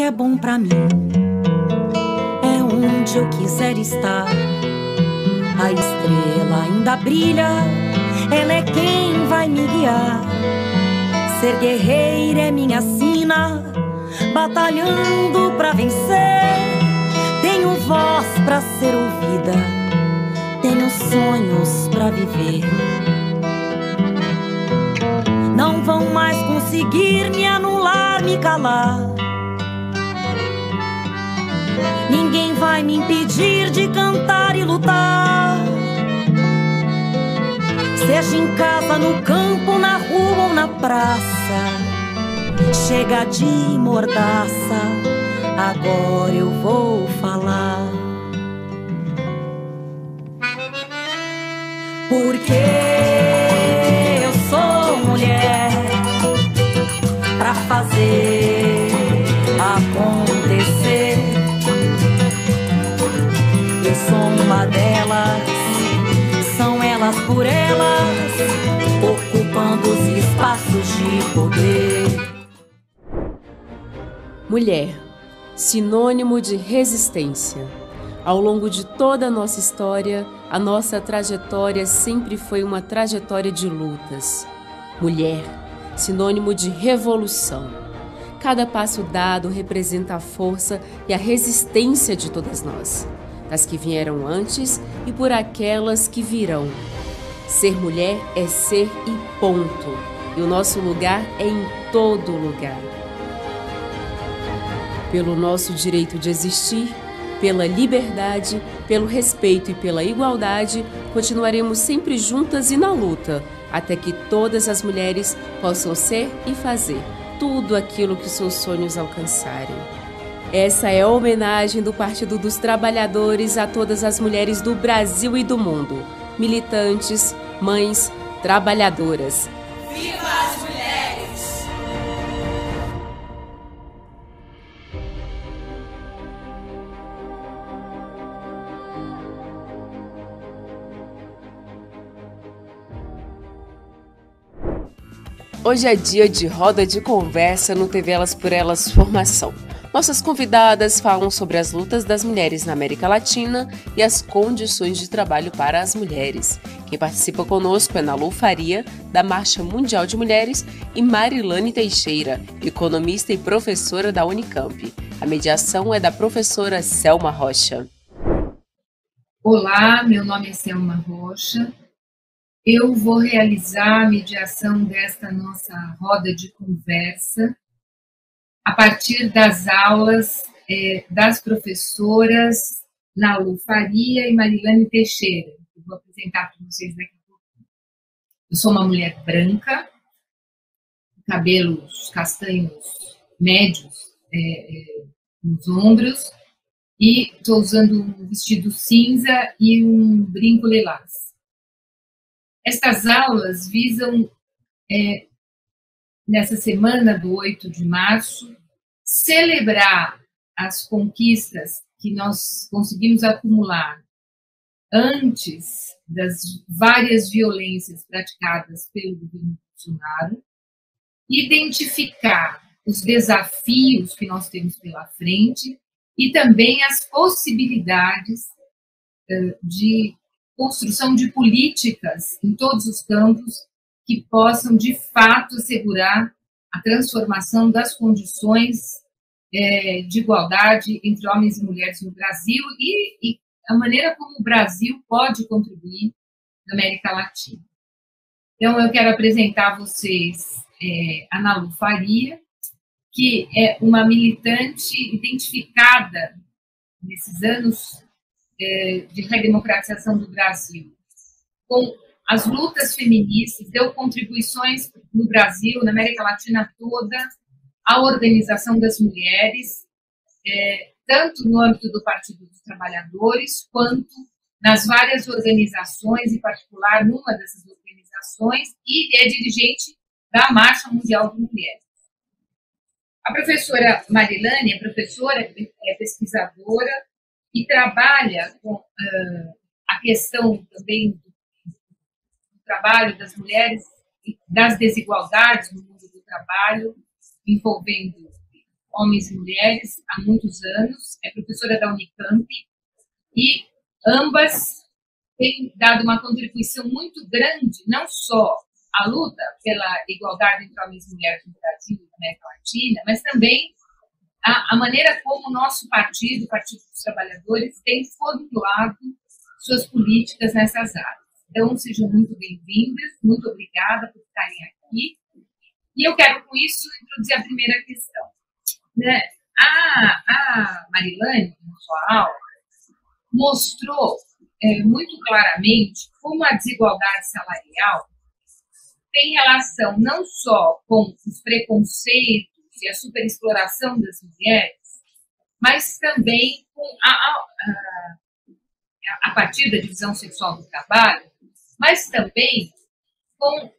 é bom pra mim, é onde eu quiser estar. A estrela ainda brilha, ela é quem vai me guiar. Ser guerreira é minha sina, batalhando pra vencer. Tenho voz pra ser ouvida, tenho sonhos pra viver. Não vão mais conseguir me anular, me calar. Ninguém vai me impedir de cantar e lutar. Seja em casa, no campo, na rua ou na praça. Chega de mordaça, agora eu vou falar. Porque eu sou mulher pra fazer acontecer. Eu sou uma delas, são elas por elas, ocupando os espaços de poder. Mulher, sinônimo de resistência. Ao longo de toda a nossa história, a nossa trajetória sempre foi uma trajetória de lutas. Mulher, sinônimo de revolução. Cada passo dado representa a força e a resistência de todas nós, das que vieram antes e por aquelas que virão. Ser mulher é ser e ponto. E o nosso lugar é em todo lugar. Pelo nosso direito de existir, pela liberdade, pelo respeito e pela igualdade, continuaremos sempre juntas e na luta, até que todas as mulheres possam ser e fazer tudo aquilo que seus sonhos alcançarem. Essa é a homenagem do Partido dos Trabalhadores a todas as mulheres do Brasil e do mundo, militantes, mães, trabalhadoras. Viva as mulheres! Hoje é dia de roda de conversa no TV Elas por Elas Formação. Nossas convidadas falam sobre as lutas das mulheres na América Latina e as condições de trabalho para as mulheres. Quem participa conosco é Nalu Faria, da Marcha Mundial de Mulheres, e Marilane Teixeira, economista e professora da Unicamp. A mediação é da professora Selma Rocha. Olá, meu nome é Selma Rocha. Eu vou realizar a mediação desta nossa roda de conversa a partir das aulas das professoras Nalu Faria e Marilane Teixeira. Eu vou apresentar para vocês daqui a pouco. Eu sou uma mulher branca, cabelos castanhos médios nos ombros, e estou usando um vestido cinza e um brinco lilás. Estas aulas visam, nessa semana do 8 de março, celebrar as conquistas que nós conseguimos acumular antes das várias violências praticadas pelo governo Bolsonaro, identificar os desafios que nós temos pela frente e também as possibilidades de construção de políticas em todos os campos que possam, de fato, assegurar a transformação das condições de igualdade entre homens e mulheres no Brasil e a maneira como o Brasil pode contribuir na América Latina. Então, eu quero apresentar a vocês a Nalu Faria, que é uma militante identificada nesses anos de redemocratização do Brasil com as lutas feministas, deu contribuições no Brasil, na América Latina toda, à organização das mulheres, tanto no âmbito do Partido dos Trabalhadores, quanto nas várias organizações, em particular numa dessas organizações, e é dirigente da Marcha Mundial de Mulheres. A professora Marilane é professora, é pesquisadora e trabalha com a questão também do trabalho das mulheres, das desigualdades no mundo do trabalho, envolvendo Homens e Mulheres há muitos anos, é professora da Unicamp, e ambas têm dado uma contribuição muito grande, não só à luta pela igualdade entre homens e mulheres no Brasil e na América Latina, mas também a maneira como o nosso partido, o Partido dos Trabalhadores, tem formulado suas políticas nessas áreas. Então, sejam muito bem-vindas, muito obrigada por estarem aqui. E eu quero, com isso, introduzir a primeira questão. Né? A Marilane, na sua aula, mostrou muito claramente como a desigualdade salarial tem relação não só com os preconceitos e a superexploração das mulheres, mas também com a partir da divisão sexual do trabalho, mas também com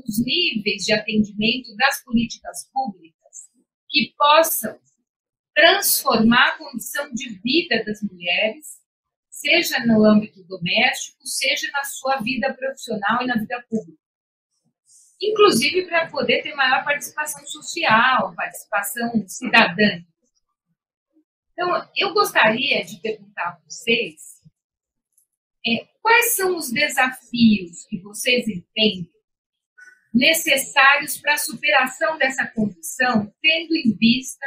os níveis de atendimento das políticas públicas que possam transformar a condição de vida das mulheres, seja no âmbito doméstico, seja na sua vida profissional e na vida pública. Inclusive para poder ter maior participação social, participação cidadã. Então, eu gostaria de perguntar a vocês quais são os desafios que vocês entendem necessários para a superação dessa condição, tendo em vista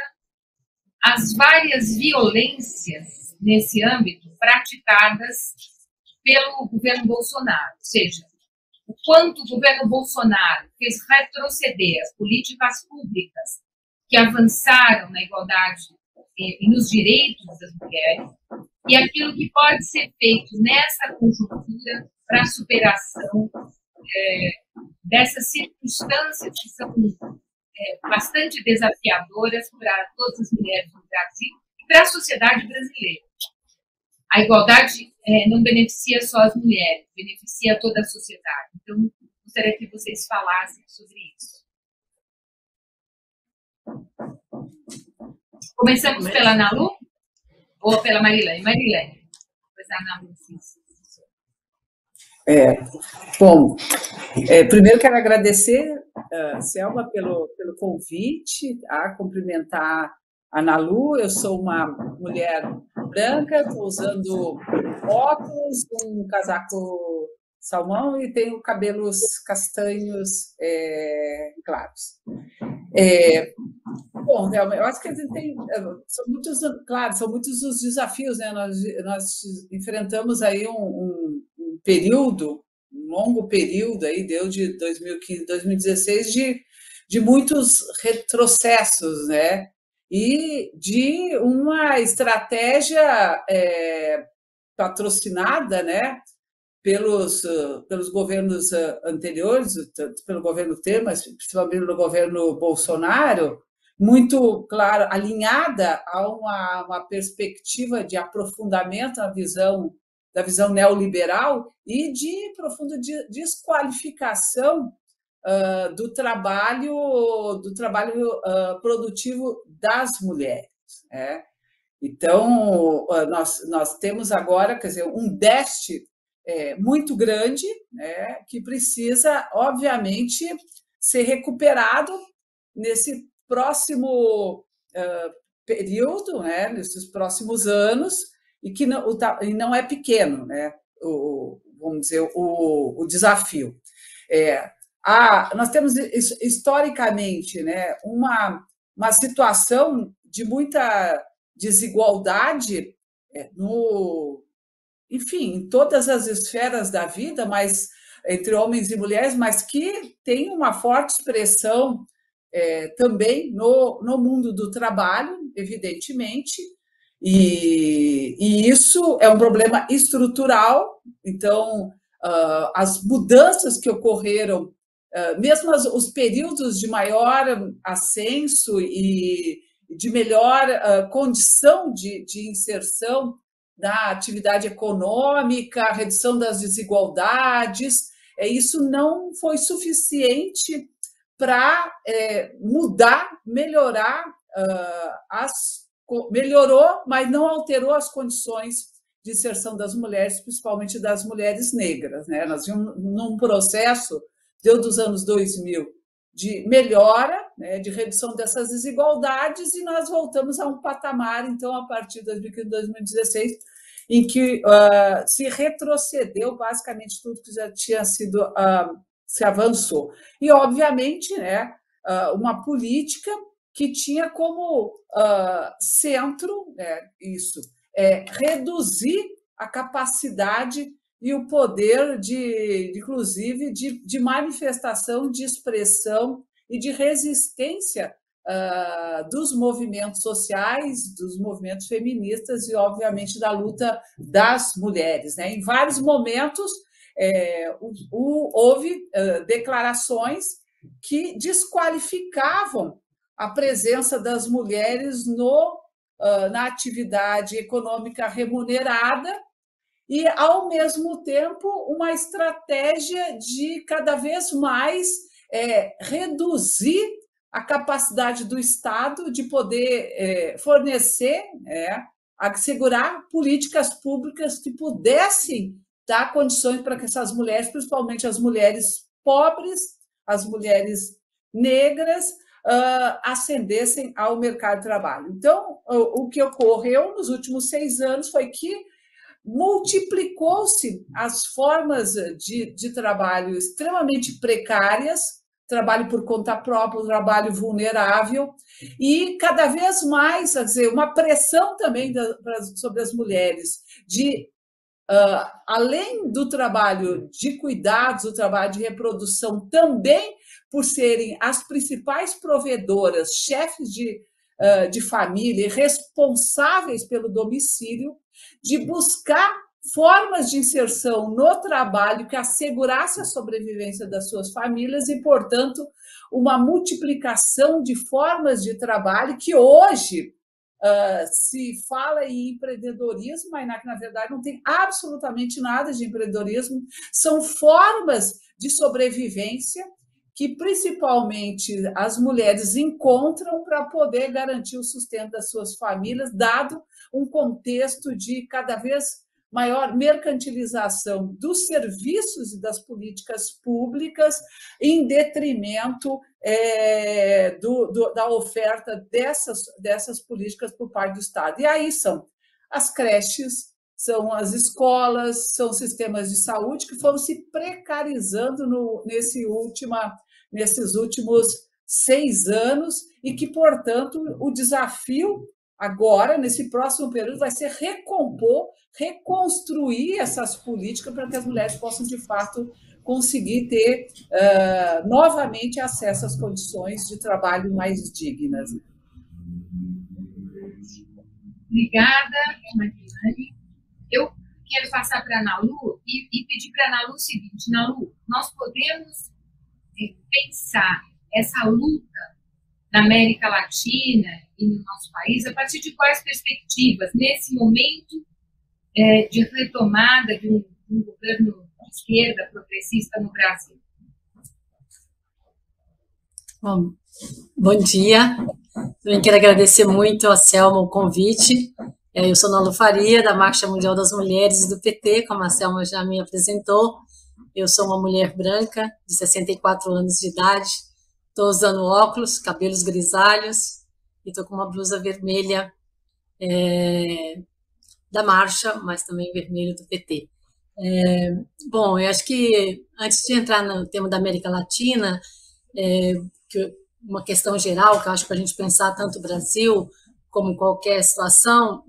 as várias violências nesse âmbito praticadas pelo governo Bolsonaro, ou seja, o quanto o governo Bolsonaro fez retroceder as políticas públicas que avançaram na igualdade e nos direitos das mulheres, e aquilo que pode ser feito nessa conjuntura para a superação dessas circunstâncias que são bastante desafiadoras para todas as mulheres no Brasil e para a sociedade brasileira. A igualdade não beneficia só as mulheres, beneficia toda a sociedade. Então, gostaria que vocês falassem sobre isso. Começamos pela Ana Lu ou pela Marilane? Marilane, depois a Ana Lu. Bom, primeiro quero agradecer, Selma, pelo convite, cumprimentar a Ana Lu. Eu sou uma mulher branca, estou usando óculos, um casaco salmão e tenho cabelos castanhos claros. Bom, eu acho que a gente tem, são muitos os desafios, né? Nós enfrentamos aí um período, um longo período aí, deu de 2015 a 2016, de muitos retrocessos, né? E de uma estratégia patrocinada, né, pelos governos anteriores, tanto pelo governo Temer, mas principalmente pelo governo Bolsonaro, muito, claro, alinhada a uma perspectiva de aprofundamento da visão neoliberal e de profunda desqualificação do trabalho produtivo das mulheres. Né? Então, nós temos agora, quer dizer, um déficit muito grande, né, que precisa, obviamente, ser recuperado nesse próximo período, né, nesses próximos anos, e que não é pequeno, né, vamos dizer, o desafio. Nós temos, historicamente, né, uma situação de muita desigualdade enfim, em todas as esferas da vida, mas entre homens e mulheres, mas que tem uma forte expressão também no mundo do trabalho, evidentemente, e isso é um problema estrutural. Então, as mudanças que ocorreram, mesmo os períodos de maior ascenso e de melhor condição de inserção da atividade econômica, redução das desigualdades, isso não foi suficiente para melhorar, melhorou, mas não alterou as condições de inserção das mulheres, principalmente das mulheres negras. Né? Nós vimos num processo, dos anos 2000, de melhora, né, de redução dessas desigualdades, e nós voltamos a um patamar, então, a partir de 2015, 2016, em que se retrocedeu basicamente tudo que já tinha sido, se avançou. E, obviamente, né, uma política que tinha como centro, isso, reduzir a capacidade e o poder, inclusive, de manifestação, de expressão e de resistência dos movimentos sociais, dos movimentos feministas e, obviamente, da luta das mulheres, né? Em vários momentos, houve declarações que desqualificavam a presença das mulheres na atividade econômica remunerada e, ao mesmo tempo, uma estratégia de cada vez mais reduzir a capacidade do Estado de poder fornecer, assegurar políticas públicas que pudessem dar condições para que essas mulheres, principalmente as mulheres pobres, as mulheres negras, ascendessem ao mercado de trabalho. Então, o que ocorreu nos últimos 6 anos foi que multiplicou-se as formas de trabalho extremamente precárias, trabalho por conta própria, trabalho vulnerável, e cada vez mais, quer dizer, uma pressão também sobre as mulheres de além do trabalho de cuidados, do trabalho de reprodução, também por serem as principais provedoras, chefes de família, responsáveis pelo domicílio, de buscar formas de inserção no trabalho que assegurasse a sobrevivência das suas famílias e, portanto, uma multiplicação de formas de trabalho que hoje se fala em empreendedorismo, mas na verdade não tem absolutamente nada de empreendedorismo, são formas de sobrevivência que principalmente as mulheres encontram para poder garantir o sustento das suas famílias, dado um contexto de cada vez maior mercantilização dos serviços e das políticas públicas em detrimento da oferta dessas políticas por parte do Estado. E aí são as creches, são as escolas, são sistemas de saúde que foram se precarizando nesses últimos 6 anos e que, portanto, o desafio agora, nesse próximo período, vai ser reconstruir essas políticas para que as mulheres possam, de fato, conseguir ter novamente acesso às condições de trabalho mais dignas. Obrigada, Mariane. Eu quero passar para a Ana Lu e pedir para a Ana Lu o seguinte: Ana Lu, nós podemos pensar essa luta na América Latina e no nosso país a partir de quais perspectivas, nesse momento de retomada de um governo de esquerda progressista no Brasil? Bom dia. Também quero agradecer muito a Selma o convite. Eu sou Ana Lu Faria, da Marcha Mundial das Mulheres do PT, como a Selma já me apresentou. Eu sou uma mulher branca, de 64 anos de idade, estou usando óculos, cabelos grisalhos, e estou com uma blusa vermelha da Marcha, mas também vermelha do PT. Bom, eu acho que, antes de entrar no tema da América Latina, uma questão geral, que eu acho que a gente pensar tanto o Brasil como em qualquer situação,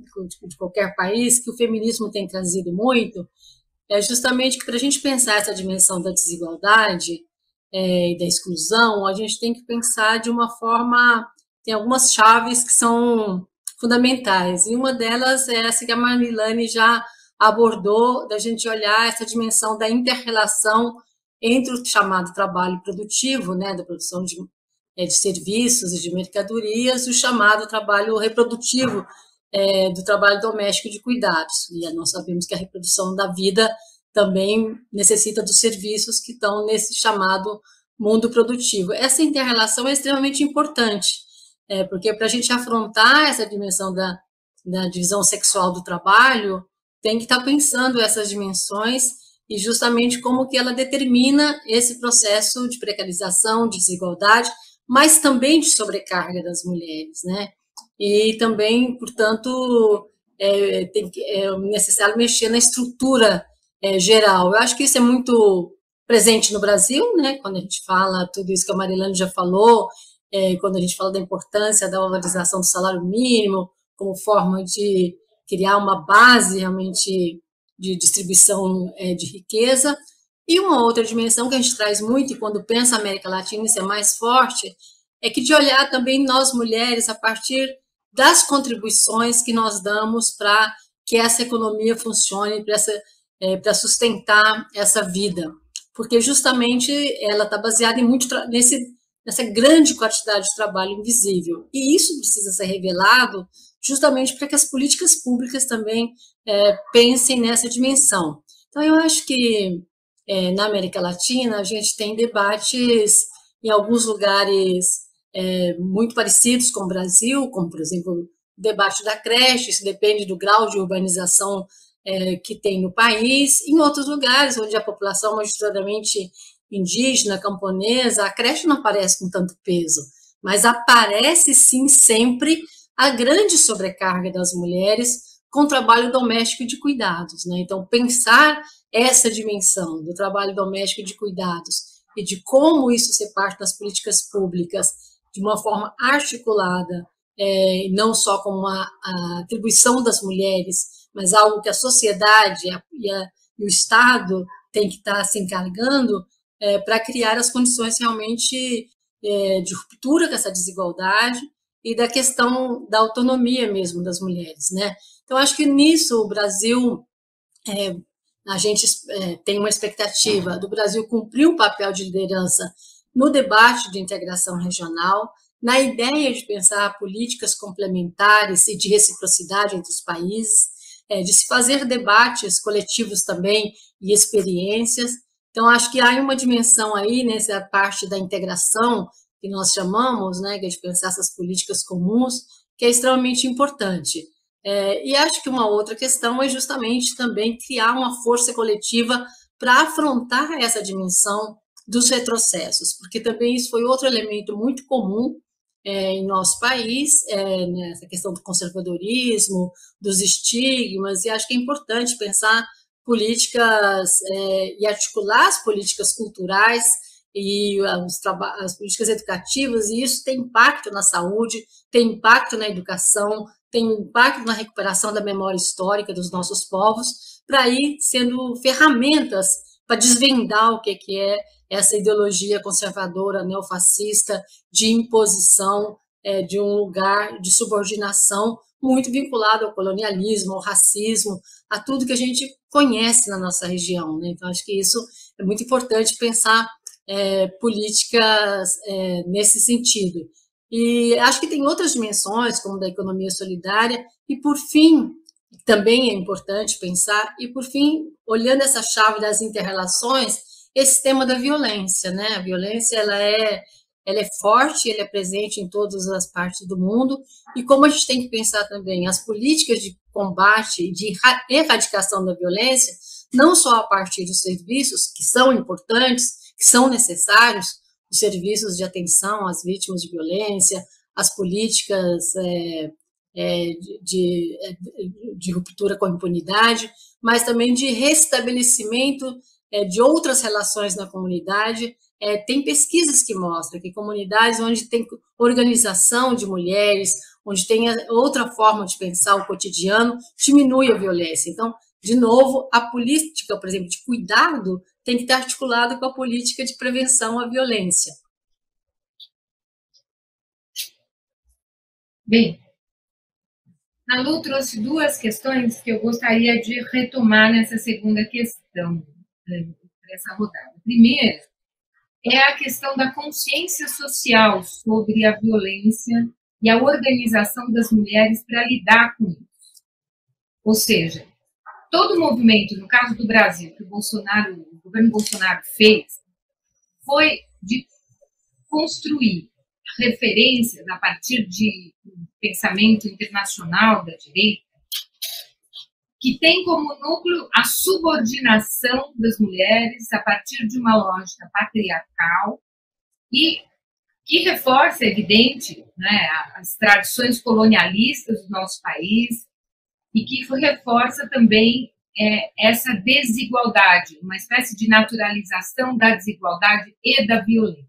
de qualquer país, que o feminismo tem trazido muito, é justamente que, para a gente pensar essa dimensão da desigualdade e da exclusão, a gente tem que pensar de uma forma, tem algumas chaves que são fundamentais, e uma delas é essa que a Marilane já abordou, da gente olhar essa dimensão da inter-relação entre o chamado trabalho produtivo, né, da produção de serviços e de mercadorias, e o chamado trabalho reprodutivo, do trabalho doméstico de cuidados. E nós sabemos que a reprodução da vida também necessita dos serviços que estão nesse chamado mundo produtivo. Essa inter-relação é extremamente importante, porque para a gente afrontar essa dimensão da divisão sexual do trabalho, tem que estar pensando essas dimensões e justamente como que ela determina esse processo de precarização, de desigualdade, mas também de sobrecarga das mulheres, né? E também, portanto, é necessário mexer na estrutura geral. Eu acho que isso é muito presente no Brasil, né? Quando a gente fala tudo isso que a Marilane já falou, quando a gente fala da importância da valorização do salário mínimo como forma de criar uma base realmente de distribuição de riqueza. E uma outra dimensão que a gente traz muito, e quando pensa a América Latina isso é mais forte, é que de olhar também nós mulheres a partir das contribuições que nós damos para que essa economia funcione, para sustentar essa vida. Porque justamente ela está baseada em muito nessa grande quantidade de trabalho invisível. E isso precisa ser revelado justamente para que as políticas públicas também pensem nessa dimensão. Então, eu acho que na América Latina a gente tem debates em alguns lugares muito parecidos com o Brasil, como, por exemplo, o debate da creche, isso depende do grau de urbanização que tem no país. Em outros lugares, onde a população é majoritariamente indígena, camponesa, a creche não aparece com tanto peso, mas aparece, sim, sempre a grande sobrecarga das mulheres com trabalho doméstico e de cuidados, né? Então, pensar essa dimensão do trabalho doméstico e de cuidados e de como isso ser parte das políticas públicas de uma forma articulada, não só como a atribuição das mulheres, mas algo que a sociedade e o Estado tem que estar se encarregando para criar as condições realmente de ruptura com essa desigualdade e da questão da autonomia mesmo das mulheres, né? Então, acho que nisso o Brasil, a gente tem uma expectativa do Brasil cumprir um papel de liderança no debate de integração regional, na ideia de pensar políticas complementares e de reciprocidade entre os países, de se fazer debates coletivos também e experiências. Então, acho que há uma dimensão aí nessa parte da integração que nós chamamos, né, que é de pensar essas políticas comuns, que é extremamente importante. E acho que uma outra questão é justamente também criar uma força coletiva para afrontar essa dimensão dos retrocessos, porque também isso foi outro elemento muito comum em nosso país, nessa questão do conservadorismo, dos estigmas, e acho que é importante pensar políticas e articular as políticas culturais e as políticas educativas, e isso tem impacto na saúde, tem impacto na educação, tem impacto na recuperação da memória histórica dos nossos povos, para ir sendo ferramentas para desvendar o que é essa ideologia conservadora, neofascista, de imposição de um lugar de subordinação muito vinculado ao colonialismo, ao racismo, a tudo que a gente conhece na nossa região, né? Então, acho que isso é muito importante pensar políticas nesse sentido. E acho que tem outras dimensões, como da economia solidária, e, por fim, também é importante pensar, e, por fim, olhando essa chave das inter-relações, esse tema da violência, né? A violência, ela é forte, ela é presente em todas as partes do mundo, e como a gente tem que pensar também as políticas de combate e de erradicação da violência, não só a partir dos serviços, que são importantes, que são necessários, os serviços de atenção às vítimas de violência, as políticas de ruptura com a impunidade, mas também de restabelecimento de outras relações na comunidade. Tem pesquisas que mostram que comunidades onde tem organização de mulheres, onde tem outra forma de pensar o cotidiano, diminui a violência. Então, de novo, a política, por exemplo, de cuidado tem que estar articulada com a política de prevenção à violência. Bem, a Lu trouxe duas questões que eu gostaria de retomar nessa segunda questão, dessa rodada. A primeira é a questão da consciência social sobre a violência e a organização das mulheres para lidar com isso. Ou seja, todo o movimento, no caso do Brasil, que o governo Bolsonaro fez, foi de construir referências a partir de um pensamento internacional da direita, que tem como núcleo a subordinação das mulheres a partir de uma lógica patriarcal e que reforça, é evidente, né, as tradições colonialistas do nosso país e que reforça também essa desigualdade, uma espécie de naturalização da desigualdade e da violência.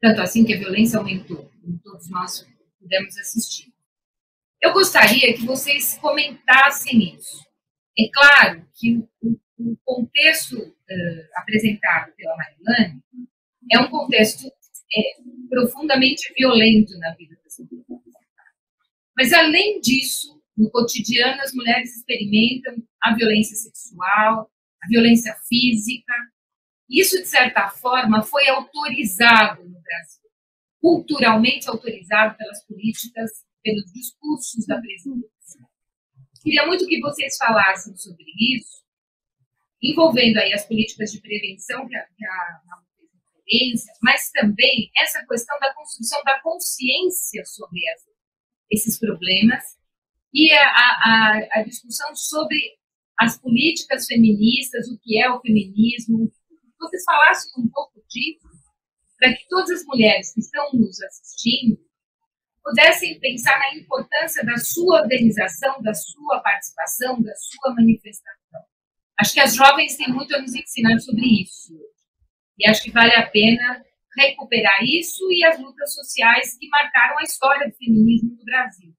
Tanto assim que a violência aumentou, como todos nós pudemos assistir. Eu gostaria que vocês comentassem isso. É claro que o contexto apresentado pela Marilane é um contexto profundamente violento na vida das mulheres. Mas, além disso, no cotidiano, as mulheres experimentam a violência sexual, a violência física. Isso, de certa forma, foi autorizado no Brasil, culturalmente autorizado pelas políticas, pelos discursos da presidência. Queria muito que vocês falassem sobre isso, envolvendo aí as políticas de prevenção que a fez referência, mas também essa questão da construção da consciência sobre esses problemas e a discussão sobre as políticas feministas, o que é o feminismo. Vocês falassem um pouco disso, para que todas as mulheres que estão nos assistindo pudessem pensar na importância da sua organização, da sua participação, da sua manifestação. Acho que as jovens têm muito a nos ensinar sobre isso. E acho que vale a pena recuperar isso e as lutas sociais que marcaram a história do feminismo no Brasil.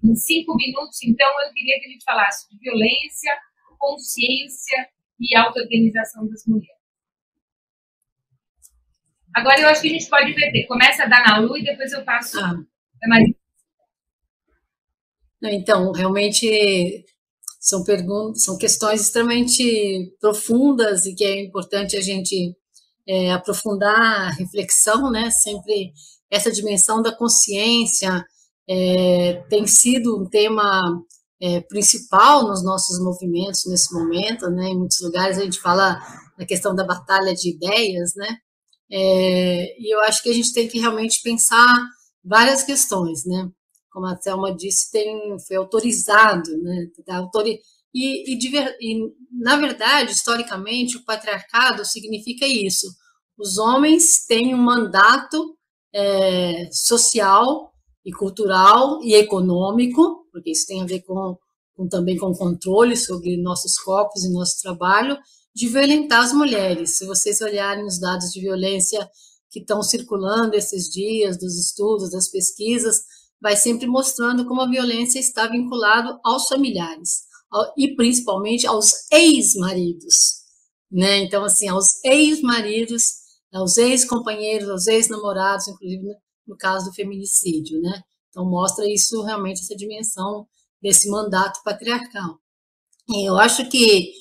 Em 5 minutos, então, eu queria que a gente falasse de violência, consciência e auto-organização das mulheres. Agora, eu acho que a gente pode inverter. Começa a dar na Lu e depois eu passo a Maria. Então, realmente são questões extremamente profundas e que é importante a gente aprofundar a reflexão, né? Sempre essa dimensão da consciência tem sido um tema principal nos nossos movimentos nesse momento, né? Em muitos lugares a gente fala na questão da batalha de ideias, né? E eu acho que a gente tem que realmente pensar várias questões, né? Como a Thelma disse, foi autorizado, né? E, na verdade, historicamente, o patriarcado significa isso. Os homens têm um mandato social e cultural e econômico, porque isso tem a ver também com controle sobre nossos corpos e nosso trabalho, de violentar as mulheres. Se vocês olharem os dados de violência que estão circulando esses dias, dos estudos, das pesquisas, vai sempre mostrando como a violência está vinculada aos familiares, e principalmente aos ex-maridos, né? Então, assim, aos ex-maridos, aos ex-companheiros, aos ex-namorados, inclusive no caso do feminicídio, né? Então, mostra isso realmente, essa dimensão desse mandato patriarcal. E eu acho que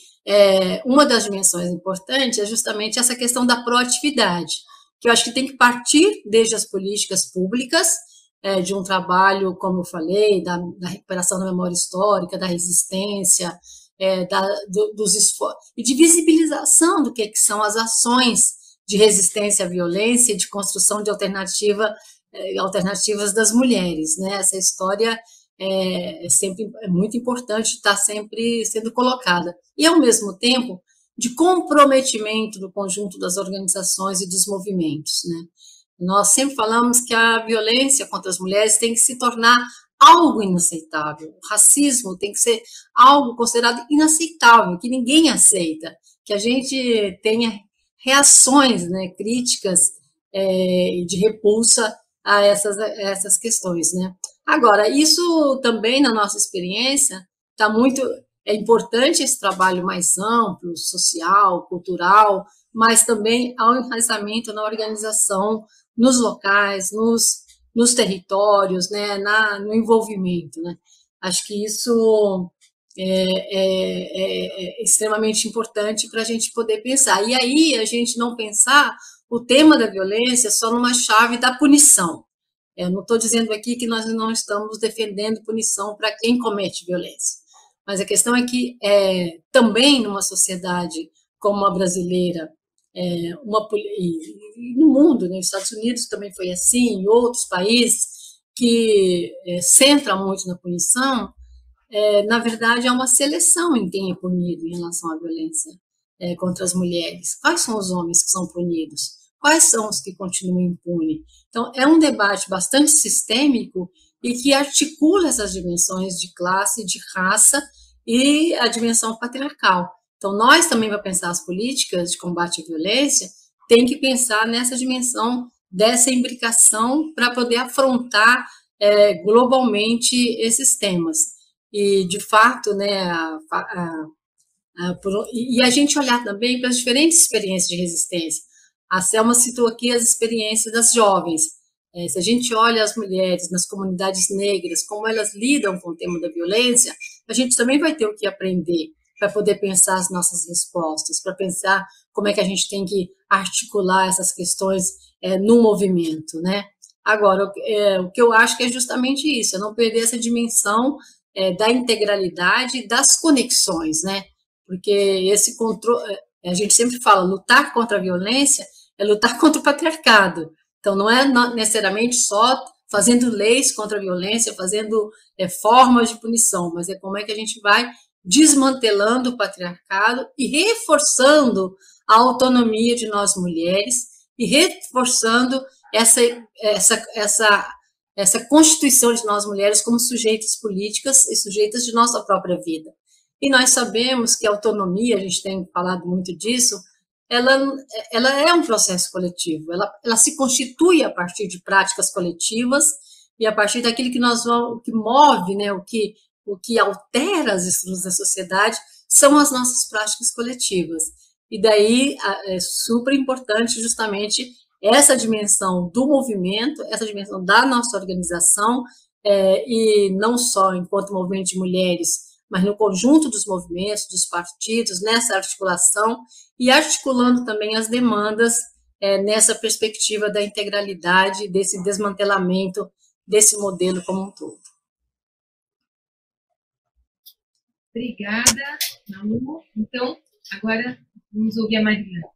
uma das dimensões importantes é justamente essa questão da proatividade, que eu acho que tem que partir desde as políticas públicas, de um trabalho, como eu falei, da recuperação da memória histórica, da resistência, dos esforços, e de visibilização do que são as ações de resistência à violência e de construção de alternativas das mulheres, né? Essa história é muito importante, está sempre sendo colocada. E, ao mesmo tempo, de comprometimento do conjunto das organizações e dos movimentos, né? Nós sempre falamos que a violência contra as mulheres tem que se tornar algo inaceitável. O racismo tem que ser algo considerado inaceitável, que ninguém aceita, que a gente tenha reações, né, críticas de repulsa a essas questões, né? Agora, isso também, na nossa experiência, é importante esse trabalho mais amplo, social, cultural, mas também ao enraizamento na organização, nos locais, nos territórios, né, no envolvimento, né? Acho que isso é extremamente importante para a gente poder pensar. E aí, a gente não pensar o tema da violência só numa chave da punição. Eu não estou dizendo aqui que nós não estamos defendendo punição para quem comete violência, mas a questão é que também numa sociedade como a brasileira, e no mundo, né, nos Estados Unidos também foi assim, em outros países que centram muito na punição, na verdade, há uma seleção em quem é punido em relação à violência contra as mulheres. Quais são os homens que são punidos? quais são os que continuam impunes? Então, é um debate bastante sistêmico e que articula essas dimensões de classe, de raça e a dimensão patriarcal. Então, nós também, para pensar as políticas de combate à violência, tem que pensar nessa dimensão dessa imbricação para poder afrontar globalmente esses temas. E, de fato, né, e a gente olhar também para as diferentes experiências de resistência. A Selma citou aqui as experiências das jovens. Se a gente olha as mulheres nas comunidades negras, como elas lidam com o tema da violência, a gente também vai ter o que aprender para poder pensar as nossas respostas, para pensar como é que a gente tem que articular essas questões no movimento, né? Agora, o que eu acho que é justamente isso, é não perder essa dimensão da integralidade, das conexões, né? Porque esse controle, a gente sempre fala, lutar contra a violência é lutar contra o patriarcado. Então, não é necessariamente só fazendo leis contra a violência, fazendo formas de punição, mas é como é que a gente vai desmantelando o patriarcado e reforçando a autonomia de nós mulheres e reforçando essa constituição de nós mulheres como sujeitas políticas e sujeitas de nossa própria vida. E nós sabemos que a autonomia, a gente tem falado muito disso, ela é um processo coletivo, ela se constitui a partir de práticas coletivas e a partir daquilo que move, né, o que altera as estruturas da sociedade são as nossas práticas coletivas. E daí é super importante justamente essa dimensão do movimento, essa dimensão da nossa organização, e não só enquanto movimento de mulheres, mas no conjunto dos movimentos, dos partidos, nessa articulação, e articulando também as demandas nessa perspectiva da integralidade, desse desmantelamento desse modelo como um todo. Obrigada, Nalu. Então, agora vamos ouvir a Mariana.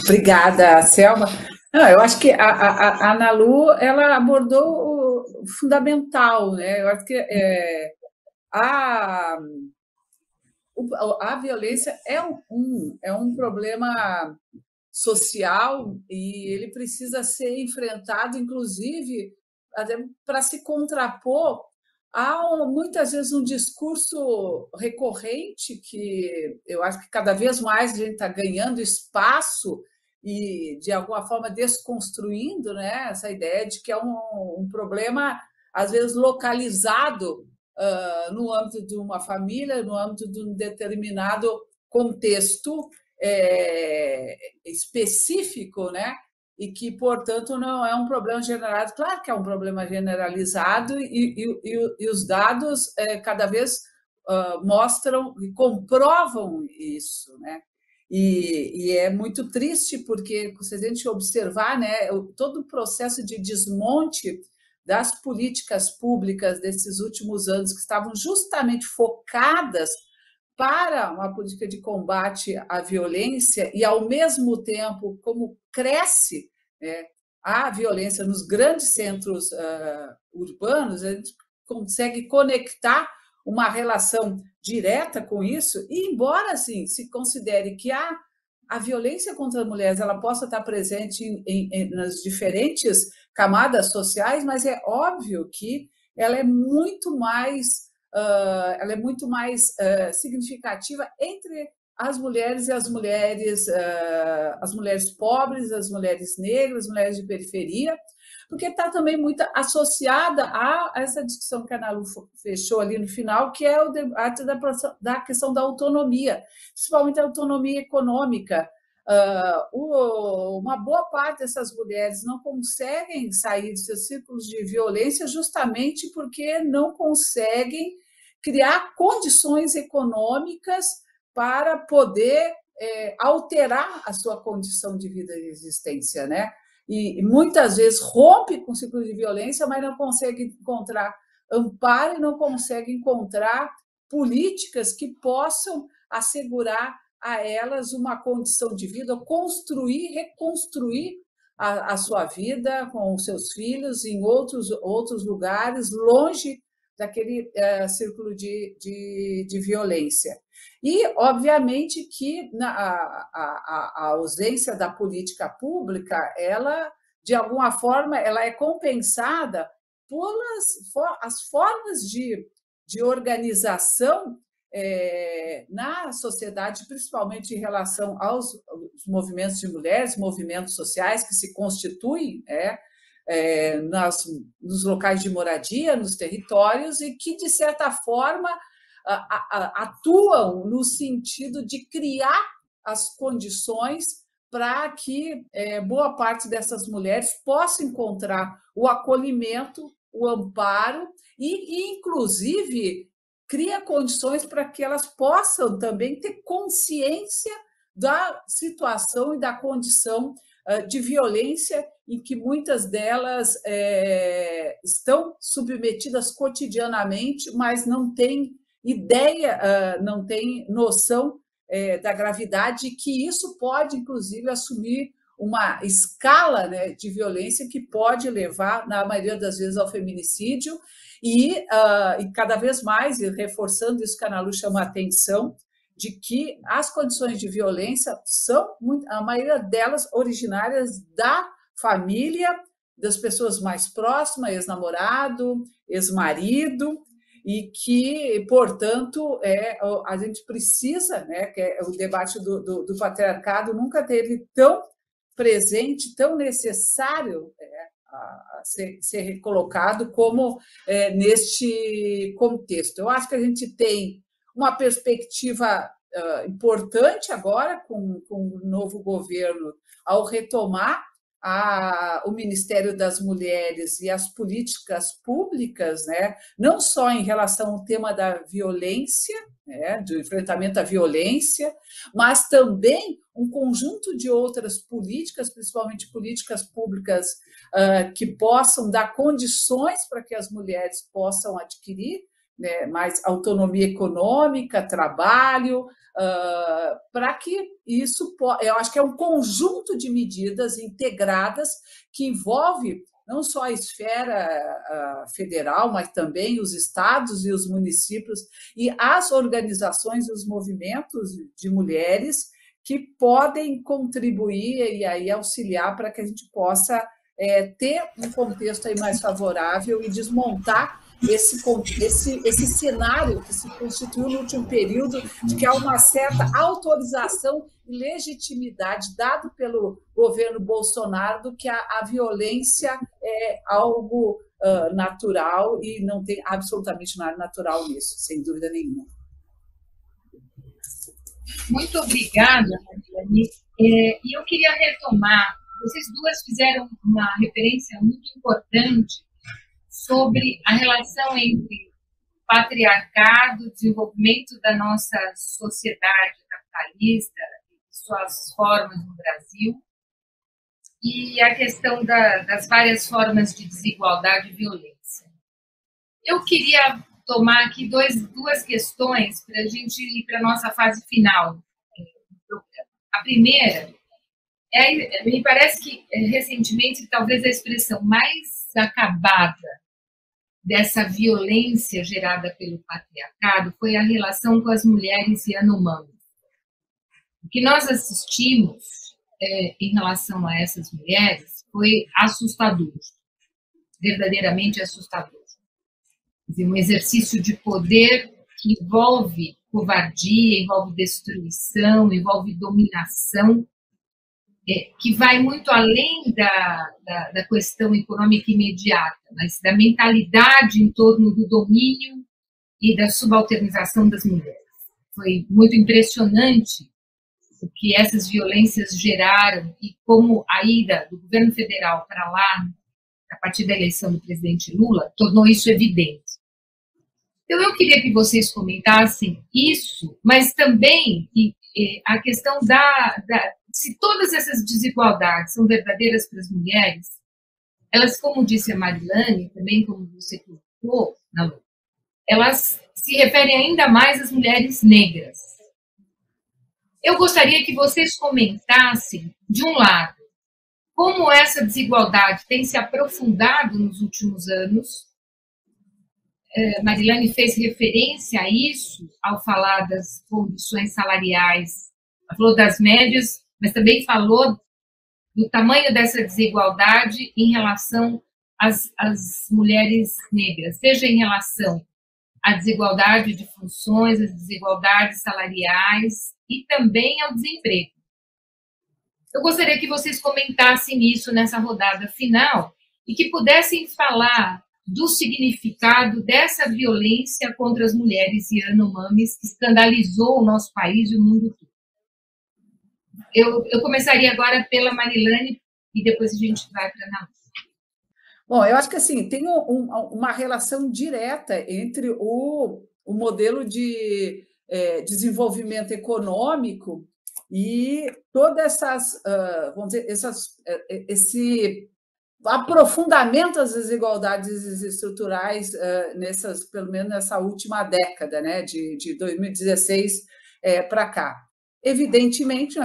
Obrigada, Selma. Não, eu acho que a Nalu, ela abordou o fundamental, né? Eu acho que a violência é um problema social e ele precisa ser enfrentado, inclusive, até para se contrapor há muitas vezes um discurso recorrente que eu acho que cada vez mais a gente está ganhando espaço e, de alguma forma, desconstruindo, né, essa ideia de que é um problema, às vezes, localizado no âmbito de uma família, no âmbito de um determinado contexto específico, né? E que, portanto, não é um problema generalizado. Claro que é um problema generalizado e os dados cada vez mostram e comprovam isso, né? E é muito triste porque, se a gente observar, né, todo o processo de desmonte das políticas públicas desses últimos anos, que estavam justamente focadas para uma política de combate à violência e, ao mesmo tempo, como cresce a violência nos grandes centros urbanos, a gente consegue conectar uma relação direta com isso, e embora assim, se considere que a violência contra as mulheres ela possa estar presente nas diferentes camadas sociais, mas é óbvio que ela é muito mais significativa entre as mulheres e as mulheres pobres, as mulheres negras, as mulheres de periferia, porque está também muito associada a essa discussão que a Nalu fechou ali no final, que é o debate da questão da autonomia, principalmente a autonomia econômica. Uma boa parte dessas mulheres não conseguem sair de seus círculos de violência justamente porque não conseguem criar condições econômicas para poder alterar a sua condição de vida e existência, né? E muitas vezes rompe com o ciclo de violência, mas não consegue encontrar amparo e não consegue encontrar políticas que possam assegurar a elas uma condição de vida, reconstruir a sua vida com os seus filhos em outros lugares, longe círculo de violência. E, obviamente, que a ausência da política pública, ela, de alguma forma, ela é compensada as formas de organização na sociedade, principalmente em relação aos movimentos de mulheres, movimentos sociais que se constituem nos locais de moradia, nos territórios, e que, de certa forma, atuam no sentido de criar as condições para que boa parte dessas mulheres possa encontrar o acolhimento, o amparo e inclusive, cria condições para que elas possam também ter consciência da situação e da condição de violência em que muitas delas estão submetidas cotidianamente, mas não têm ideia, não têm noção da gravidade, e que isso pode, inclusive, assumir uma escala, né, de violência que pode levar, na maioria das vezes, ao feminicídio, e cada vez mais, e reforçando isso que a Ana Lu chama a atenção, de que as condições de violência são, a maioria delas, originárias da família, das pessoas mais próximas, ex-namorado, ex-marido, e que, portanto, a gente precisa, né, que o debate do patriarcado nunca teve tão presente, tão necessário a ser recolocado como neste contexto. Eu acho que a gente tem uma perspectiva importante agora com o novo governo ao retomar o Ministério das Mulheres e as políticas públicas, né, não só em relação ao tema da violência, né, do enfrentamento à violência, mas também um conjunto de outras políticas, principalmente políticas públicas que possam dar condições para que as mulheres possam adquirir, né, mais autonomia econômica, trabalho, para que isso, eu acho que é um conjunto de medidas integradas que envolve não só a esfera federal, mas também os estados e os municípios e as organizações e os movimentos de mulheres que podem contribuir e aí auxiliar para que a gente possa ter um contexto aí mais favorável e desmontar esse cenário que se constituiu no último período, de que há uma certa autorização e legitimidade dado pelo governo Bolsonaro do que a violência é algo natural, e não tem absolutamente nada natural nisso, sem dúvida nenhuma. Muito obrigada, Mariane. E eu queria retomar, vocês duas fizeram uma referência muito importante sobre a relação entre patriarcado, desenvolvimento da nossa sociedade capitalista, suas formas no Brasil, e a questão das várias formas de desigualdade e violência. Eu queria tomar aqui duas questões para a gente ir para a nossa fase final do programa. A primeira, me parece que recentemente, talvez a expressão mais acabada dessa violência gerada pelo patriarcado foi a relação com as mulheres Yanomami. O que nós assistimos em relação a essas mulheres foi assustador, verdadeiramente assustador. Quer dizer, um exercício de poder que envolve covardia, envolve destruição, envolve dominação, que vai muito além da questão econômica imediata, mas da mentalidade em torno do domínio e da subalternização das mulheres. Foi muito impressionante o que essas violências geraram e como a ida do governo federal para lá, a partir da eleição do presidente Lula, tornou isso evidente. Então, eu queria que vocês comentassem isso, mas também a questão se todas essas desigualdades são verdadeiras para as mulheres, elas, como disse a Marilane, também como você colocou, elas se referem ainda mais às mulheres negras. Eu gostaria que vocês comentassem, de um lado, como essa desigualdade tem se aprofundado nos últimos anos, Marilane fez referência a isso ao falar das condições salariais. Ela falou das médias, mas também falou do tamanho dessa desigualdade em relação às mulheres negras, seja em relação à desigualdade de funções, às desigualdades salariais e também ao desemprego. Eu gostaria que vocês comentassem isso nessa rodada final e que pudessem falar do significado dessa violência contra as mulheres Yanomamis que escandalizou o nosso país e o mundo todo. Eu começaria agora pela Marilane e depois a gente vai para a Ana. Bom, eu acho que assim, tem uma relação direta entre o modelo de desenvolvimento econômico e todas essas, vamos dizer, esse aprofundamento das desigualdades estruturais pelo menos nessa última década, né, de 2016 para cá. Evidentemente,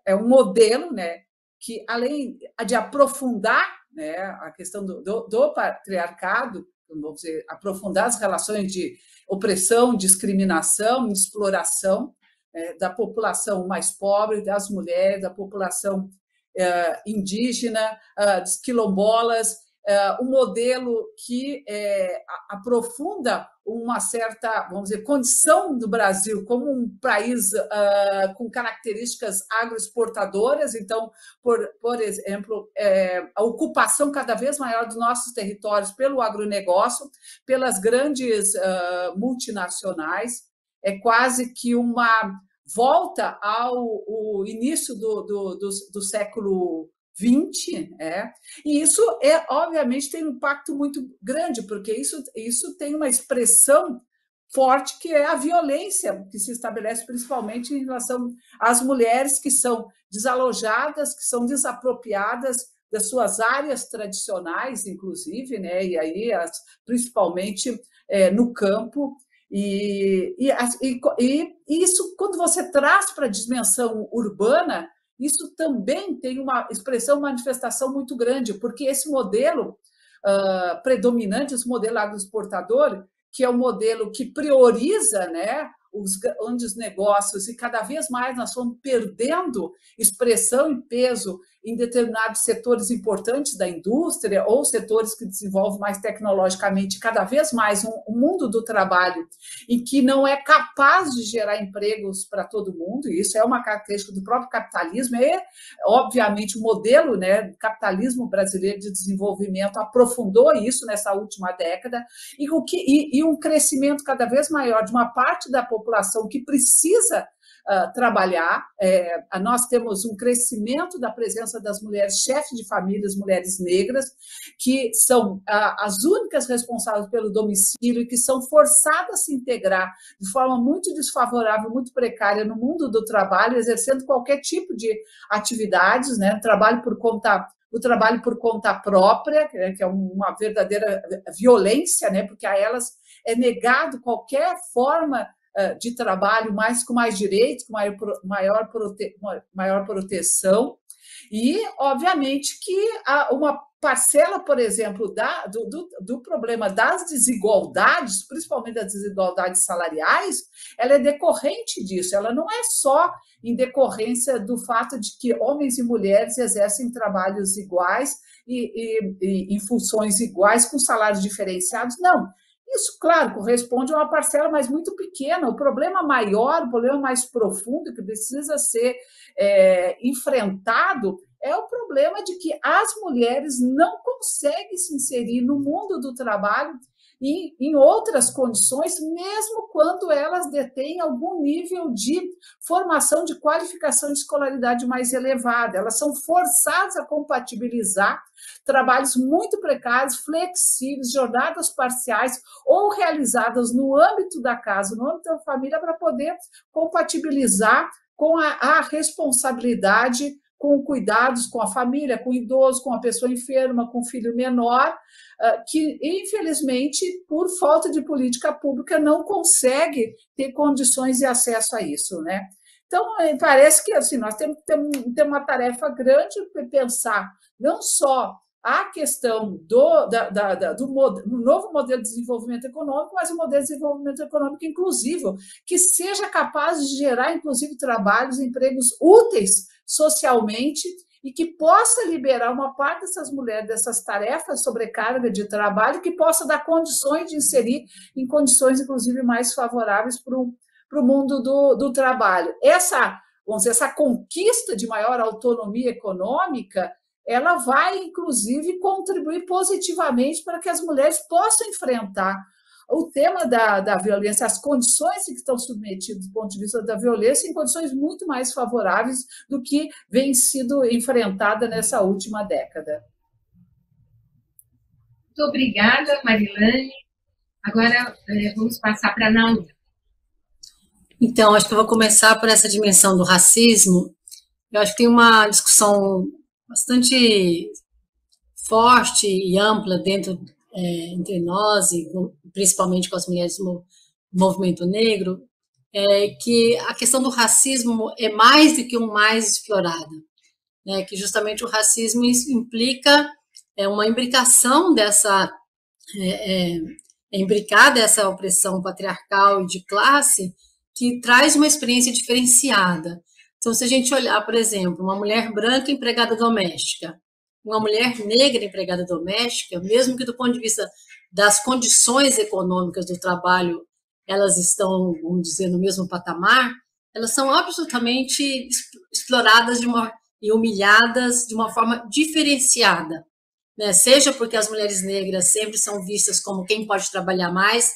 é um modelo, né, que, além de aprofundar, né, a questão do patriarcado, vamos dizer, aprofundar as relações de opressão, discriminação, exploração da população mais pobre, das mulheres, da população indígena, dos quilombolas, um modelo que aprofunda uma certa, vamos dizer, condição do Brasil como um país com características agroexportadoras. Então, por exemplo, a ocupação cada vez maior dos nossos territórios pelo agronegócio, pelas grandes multinacionais, é quase que uma volta ao início do século XX, e isso obviamente tem um impacto muito grande, porque isso tem uma expressão forte que é a violência que se estabelece principalmente em relação às mulheres que são desalojadas, que são desapropriadas das suas áreas tradicionais, inclusive, né, e aí principalmente no campo. E isso, quando você traz para a dimensão urbana, isso também tem uma expressão, manifestação muito grande, porque esse modelo predominante, esse modelo agroexportador, que é um modelo que prioriza, né, os grandes negócios, e cada vez mais nós estamos perdendo expressão e peso em determinados setores importantes da indústria ou setores que desenvolvem mais tecnologicamente, cada vez mais um mundo do trabalho em que não é capaz de gerar empregos para todo mundo, e isso é uma característica do próprio capitalismo, e, obviamente, o modelo, né, do capitalismo brasileiro de desenvolvimento aprofundou isso nessa última década, e um crescimento cada vez maior de uma parte da população que precisa trabalhar. Nós temos um crescimento da presença das mulheres chefes de famílias, mulheres negras, que são as únicas responsáveis pelo domicílio e que são forçadas a se integrar de forma muito desfavorável, muito precária no mundo do trabalho, exercendo qualquer tipo de atividades, né? O trabalho por conta própria, que é uma verdadeira violência, né? Porque a elas é negado qualquer forma de trabalho com mais direitos, com maior proteção, e, obviamente, que uma parcela, por exemplo, do problema das desigualdades, principalmente das desigualdades salariais, ela é decorrente disso, ela não é só em decorrência do fato de que homens e mulheres exercem trabalhos iguais e em funções iguais, com salários diferenciados, não. Isso, claro, corresponde a uma parcela, mas muito pequena. O problema maior, o problema mais profundo que precisa ser enfrentado é o problema de que as mulheres não conseguem se inserir no mundo do trabalho e em outras condições, mesmo quando elas detêm algum nível de formação, de qualificação de escolaridade mais elevada. Elas são forçadas a compatibilizar trabalhos muito precários, flexíveis, jornadas parciais ou realizadas no âmbito da casa, no âmbito da família, para poder compatibilizar com a responsabilidade, com cuidados com a família, com o idoso, com a pessoa enferma, com o filho menor, que, infelizmente, por falta de política pública, não consegue ter condições de acesso a isso, né? Então, parece que assim, nós temos uma tarefa grande para pensar não só a questão do novo modelo de desenvolvimento econômico, mas um modelo de desenvolvimento econômico inclusivo, que seja capaz de gerar, inclusive, trabalhos, empregos úteis socialmente e que possa liberar uma parte dessas mulheres dessas tarefas, sobrecarga de trabalho, que possa dar condições de inserir em condições, inclusive, mais favoráveis para o mundo do trabalho. Vamos dizer, essa conquista de maior autonomia econômica, ela vai, inclusive, contribuir positivamente para que as mulheres possam enfrentar o tema da violência, as condições que estão submetidas do ponto de vista da violência, em condições muito mais favoráveis do que vem sido enfrentada nessa última década. Muito obrigada, Marilane. Agora, vamos passar para a Naomi. Então, acho que eu vou começar por essa dimensão do racismo. Eu acho que tem uma discussão bastante forte e ampla entre nós, e principalmente com as mulheres do movimento negro, que a questão do racismo é mais do que um mais explorada, né? Que justamente o racismo implica uma imbricação imbricada essa opressão patriarcal e de classe, que traz uma experiência diferenciada. Então, se a gente olhar, por exemplo, uma mulher branca empregada doméstica, uma mulher negra empregada doméstica, mesmo que do ponto de vista das condições econômicas do trabalho, elas estão, vamos dizer, no mesmo patamar, elas são absolutamente exploradas e humilhadas de uma forma diferenciada, né? Seja porque as mulheres negras sempre são vistas como quem pode trabalhar mais,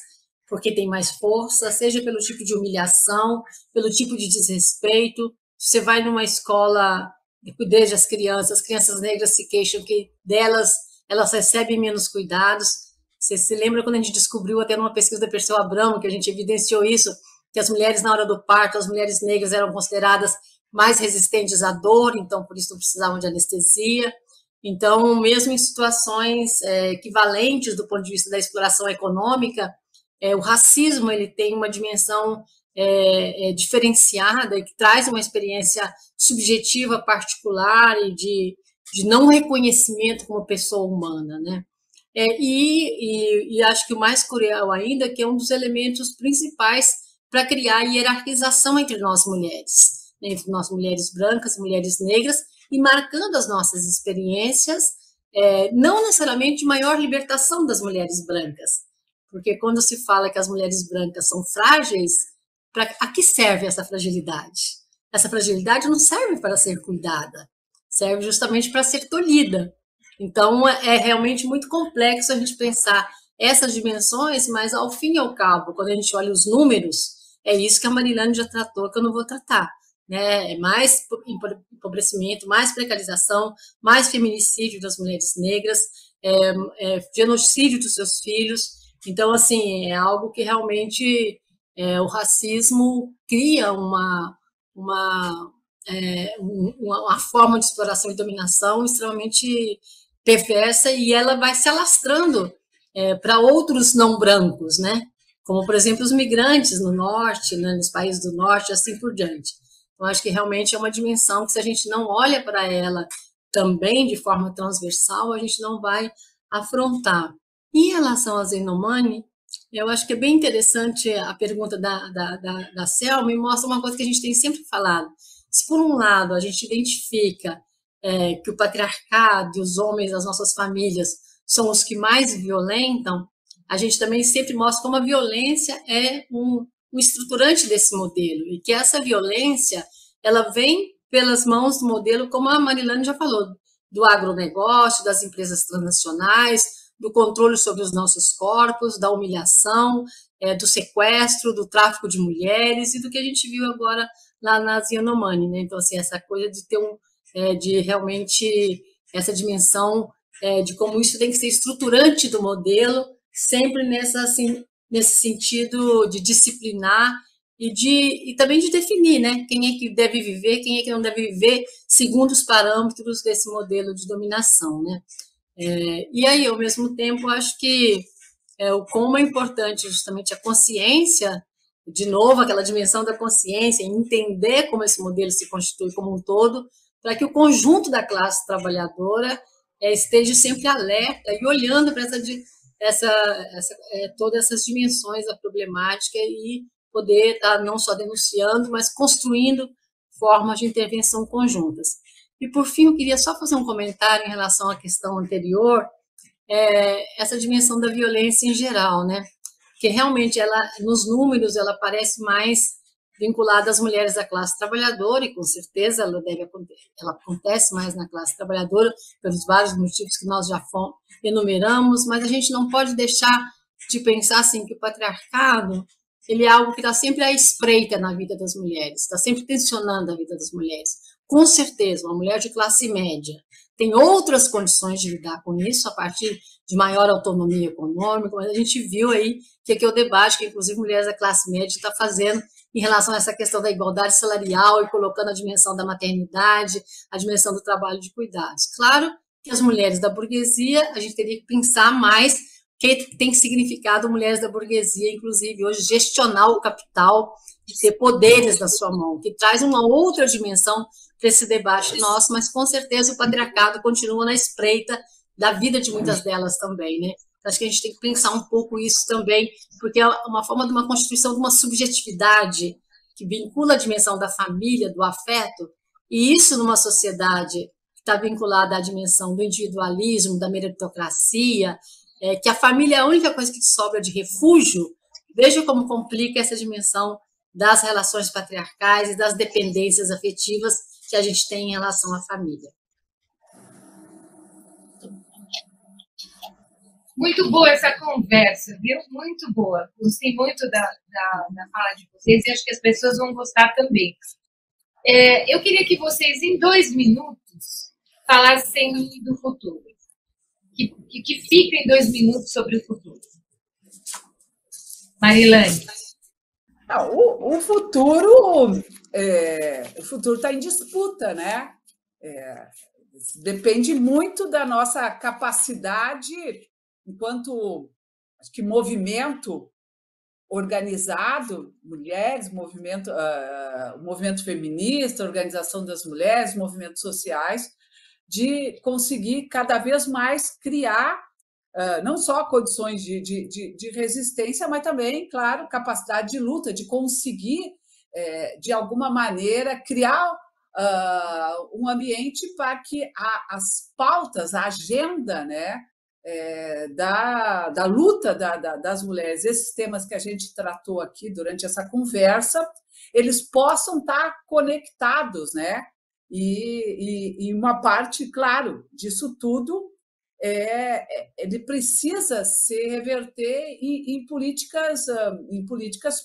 porque tem mais força, seja pelo tipo de humilhação, pelo tipo de desrespeito. Você vai numa escola de cuidar das crianças, as crianças negras se queixam que elas recebem menos cuidados. Você se lembra quando a gente descobriu, até numa pesquisa da Perseu Abramo, que a gente evidenciou isso, que as mulheres na hora do parto, as mulheres negras eram consideradas mais resistentes à dor, então por isso não precisavam de anestesia. Então, mesmo em situações equivalentes do ponto de vista da exploração econômica, o racismo ele tem uma dimensão diferenciada e que traz uma experiência subjetiva particular e de não reconhecimento como pessoa humana, né? E acho que o mais cruel ainda é que é um dos elementos principais para criar hierarquização entre nós mulheres, né? Entre nós mulheres brancas, mulheres negras, e marcando as nossas experiências, não necessariamente de maior libertação das mulheres brancas, porque quando se fala que as mulheres brancas são frágeis, a que serve essa fragilidade? Essa fragilidade não serve para ser cuidada, serve justamente para ser tolhida. Então, é realmente muito complexo a gente pensar essas dimensões, mas ao fim e ao cabo, quando a gente olha os números, é isso que a Marilane já tratou, que eu não vou tratar, né? É mais empobrecimento, mais precarização, mais feminicídio das mulheres negras, genocídio dos seus filhos. Então, assim, é algo que realmente o racismo cria uma forma de exploração e dominação extremamente perversa, e ela vai se alastrando para outros não brancos, né? Como, por exemplo, os migrantes no norte, né, nos países do norte, assim por diante. Eu acho que realmente é uma dimensão que, se a gente não olha para ela também de forma transversal, a gente não vai afrontar. Em relação a Yanomami, eu acho que é bem interessante a pergunta da Selma, e mostra uma coisa que a gente tem sempre falado. Se, por um lado, a gente identifica que o patriarcado e os homens das nossas famílias são os que mais violentam, a gente também sempre mostra como a violência é um estruturante desse modelo, e que essa violência ela vem pelas mãos do modelo, como a Marilane já falou, do agronegócio, das empresas transnacionais, do controle sobre os nossos corpos, da humilhação, do sequestro, do tráfico de mulheres e do que a gente viu agora lá na Yanomami, né? Então, assim, essa coisa de ter de realmente essa dimensão de como isso tem que ser estruturante do modelo, sempre nesse sentido de disciplinar e também de definir, né? Quem é que deve viver, quem é que não deve viver segundo os parâmetros desse modelo de dominação, né? E aí, ao mesmo tempo, acho que como é importante justamente a consciência, de novo, aquela dimensão da consciência, entender como esse modelo se constitui como um todo, para que o conjunto da classe trabalhadora esteja sempre alerta e olhando para todas essas dimensões da problemática e poder estar não só denunciando, mas construindo formas de intervenção conjuntas. E, por fim, eu queria só fazer um comentário em relação à questão anterior, essa dimensão da violência em geral, né? Que realmente, nos números, ela parece mais vinculada às mulheres da classe trabalhadora, e com certeza ela acontece mais na classe trabalhadora, pelos vários motivos que nós já enumeramos, mas a gente não pode deixar de pensar assim, que o patriarcado ele é algo que está sempre à espreita na vida das mulheres, está sempre tensionando a vida das mulheres. Com certeza, uma mulher de classe média tem outras condições de lidar com isso a partir de maior autonomia econômica, mas a gente viu aí que é o debate que, inclusive, mulheres da classe média está fazendo em relação a essa questão da igualdade salarial e colocando a dimensão da maternidade, a dimensão do trabalho de cuidados. Claro que as mulheres da burguesia, a gente teria que pensar mais que tem significado mulheres da burguesia, inclusive hoje, gestionar o capital e ter poderes na sua mão, que traz uma outra dimensão para esse debate nosso, mas com certeza o patriarcado continua na espreita da vida de muitas delas também, né? Acho que a gente tem que pensar um pouco isso também, porque é uma forma de uma constituição de uma subjetividade que vincula a dimensão da família, do afeto, e isso numa sociedade que está vinculada à dimensão do individualismo, da meritocracia, que a família é a única coisa que te sobra de refúgio. Veja como complica essa dimensão das relações patriarcais e das dependências afetivas que a gente tem em relação à família. Muito boa essa conversa, viu? Muito boa. Gostei muito da fala de vocês e acho que as pessoas vão gostar também. Eu queria que vocês, em 2 minutos, falassem do futuro. Que fica em 2 minutos sobre o futuro. Marilane. O futuro está em disputa, né? Depende muito da nossa capacidade enquanto, acho que, movimento organizado, mulheres, o movimento feminista, a organização das mulheres, movimentos sociais, de conseguir cada vez mais criar não só condições de resistência, mas também, claro, capacidade de luta, de conseguir, de alguma maneira, criar um ambiente para que as pautas, a agenda, né, da luta das mulheres, esses temas que a gente tratou aqui durante essa conversa, eles possam estar conectados, né? E uma parte, claro, disso tudo ele precisa se reverter em políticas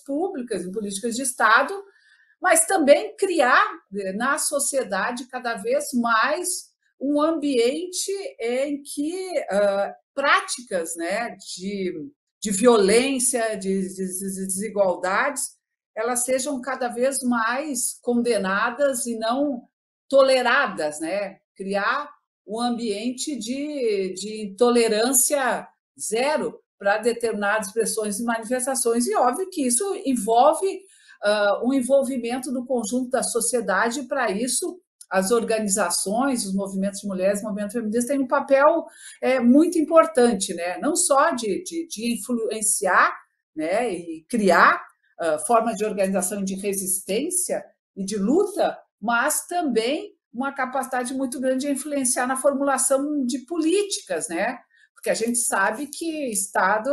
públicas, em políticas de Estado, mas também criar na sociedade cada vez mais um ambiente em que práticas, né, de violência, de desigualdades, elas sejam cada vez mais condenadas e não toleradas, né? Criar um ambiente de intolerância zero para determinadas expressões e manifestações. E óbvio que isso envolve um envolvimento do conjunto da sociedade, e para isso as organizações, os movimentos de mulheres, o movimento feminista têm um papel muito importante, né? Não só de influenciar, né, e criar formas de organização e de resistência e de luta, mas também uma capacidade muito grande de influenciar na formulação de políticas, né? Porque a gente sabe que Estado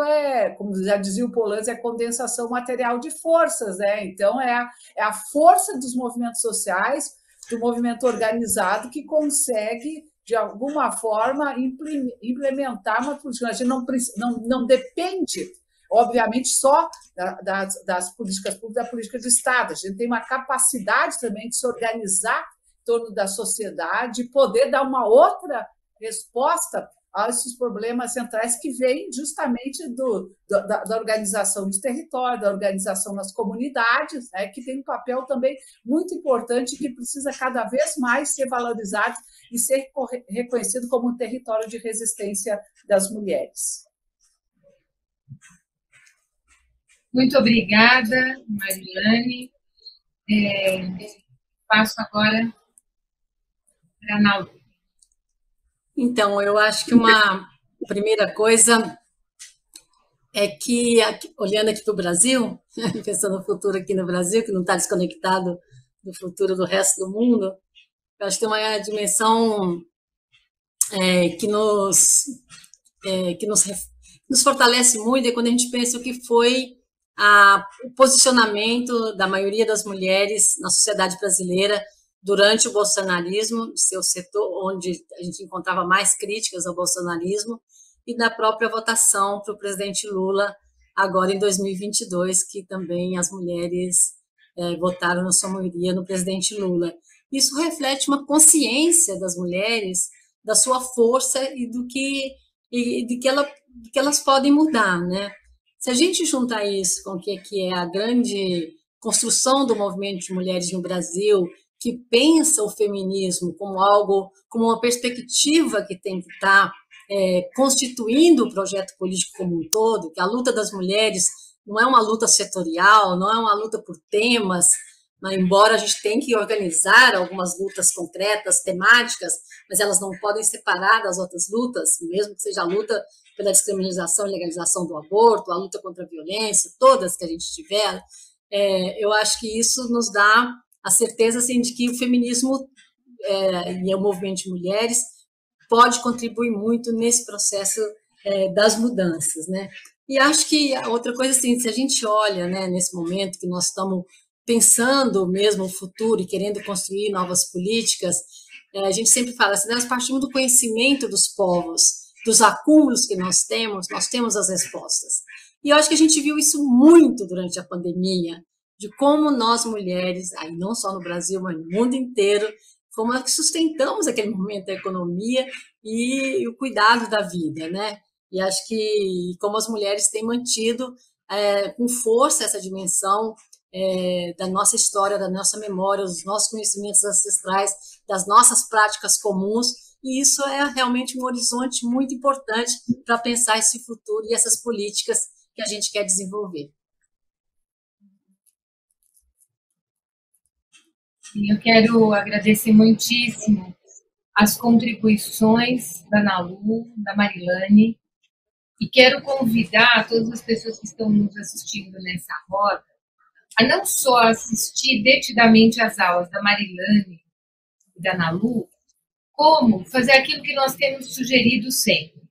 como já dizia o Polanyi, condensação material de forças, né? Então, é a força dos movimentos sociais, do movimento organizado, que consegue, de alguma forma, implementar uma política. A gente não depende, obviamente, só das políticas públicas, da política de Estado. A gente tem uma capacidade também de se organizar em torno da sociedade, poder dar uma outra resposta a esses problemas centrais que vêm justamente da organização dos territórios, da organização nas comunidades, né, que tem um papel também muito importante, que precisa cada vez mais ser valorizado e ser reconhecido como um território de resistência das mulheres. Muito obrigada, Marilane. Passo agora para a Nalu. Então, eu acho que uma primeira coisa é que, olhando aqui para o Brasil, pensando no futuro aqui no Brasil, que não está desconectado do futuro do resto do mundo, eu acho que tem uma dimensão que nos fortalece muito, é quando a gente pensa o que foi o posicionamento da maioria das mulheres na sociedade brasileira durante o bolsonarismo, seu setor onde a gente encontrava mais críticas ao bolsonarismo, e da própria votação para o presidente Lula, agora em 2022, que também as mulheres votaram na sua maioria no presidente Lula. Isso reflete uma consciência das mulheres, da sua força e de que elas podem mudar, né? Se a gente juntar isso com o que é a grande construção do movimento de mulheres no Brasil, que pensa o feminismo como algo, como uma perspectiva que tem que estar constituindo o projeto político como um todo, que a luta das mulheres não é uma luta setorial, não é uma luta por temas, mas embora a gente tenha que organizar algumas lutas concretas, temáticas, mas elas não podem separar das outras lutas, mesmo que seja a luta pela descriminalização e legalização do aborto, a luta contra a violência, todas que a gente tiver. Eu acho que isso nos dá a certeza assim, de que o feminismo e o movimento de mulheres pode contribuir muito nesse processo das mudanças, né? E acho que outra coisa, assim, se a gente olha, né, nesse momento que nós estamos pensando mesmo o futuro e querendo construir novas políticas, a gente sempre fala assim, nós partimos do conhecimento dos povos, dos acúmulos que nós temos as respostas. E eu acho que a gente viu isso muito durante a pandemia, de como nós mulheres, aí não só no Brasil, mas no mundo inteiro, como é que sustentamos aquele momento da economia e o cuidado da vida, né? E acho que como as mulheres têm mantido com força essa dimensão da nossa história, da nossa memória, dos nossos conhecimentos ancestrais, das nossas práticas comuns, e isso é realmente um horizonte muito importante para pensar esse futuro e essas políticas que a gente quer desenvolver. Eu quero agradecer muitíssimo as contribuições da Nalu, da Marilane, e quero convidar todas as pessoas que estão nos assistindo nessa roda a não só assistir detidamente às aulas da Marilane e da Nalu, como fazer aquilo que nós temos sugerido sempre.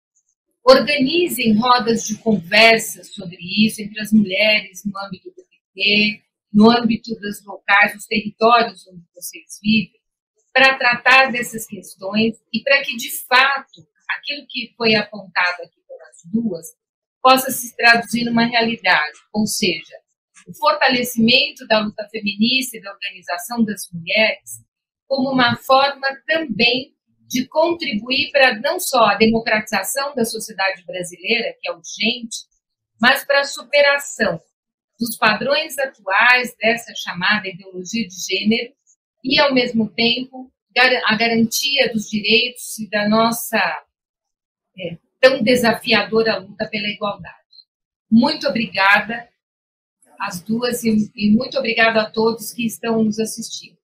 Organizem rodas de conversa sobre isso entre as mulheres no âmbito do PT, no âmbito dos locais, dos territórios onde vocês vivem, para tratar dessas questões e para que, de fato, aquilo que foi apontado aqui pelas duas possa se traduzir numa realidade, ou seja, o fortalecimento da luta feminista e da organização das mulheres como uma forma também de contribuir para não só a democratização da sociedade brasileira, que é urgente, mas para a superação dos padrões atuais dessa chamada ideologia de gênero e, ao mesmo tempo, a garantia dos direitos e da nossa tão desafiadora luta pela igualdade. Muito obrigada às duas e muito obrigada a todos que estão nos assistindo.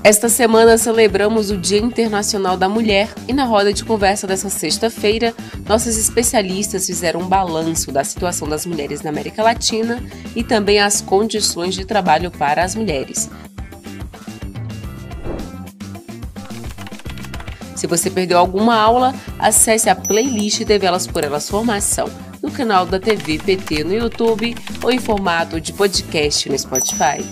Esta semana celebramos o Dia Internacional da Mulher e na roda de conversa dessa sexta-feira, nossas especialistas fizeram um balanço da situação das mulheres na América Latina e também as condições de trabalho para as mulheres. Se você perdeu alguma aula, acesse a playlist TV Elas por Elas Formação no canal da TV PT no YouTube ou em formato de podcast no Spotify.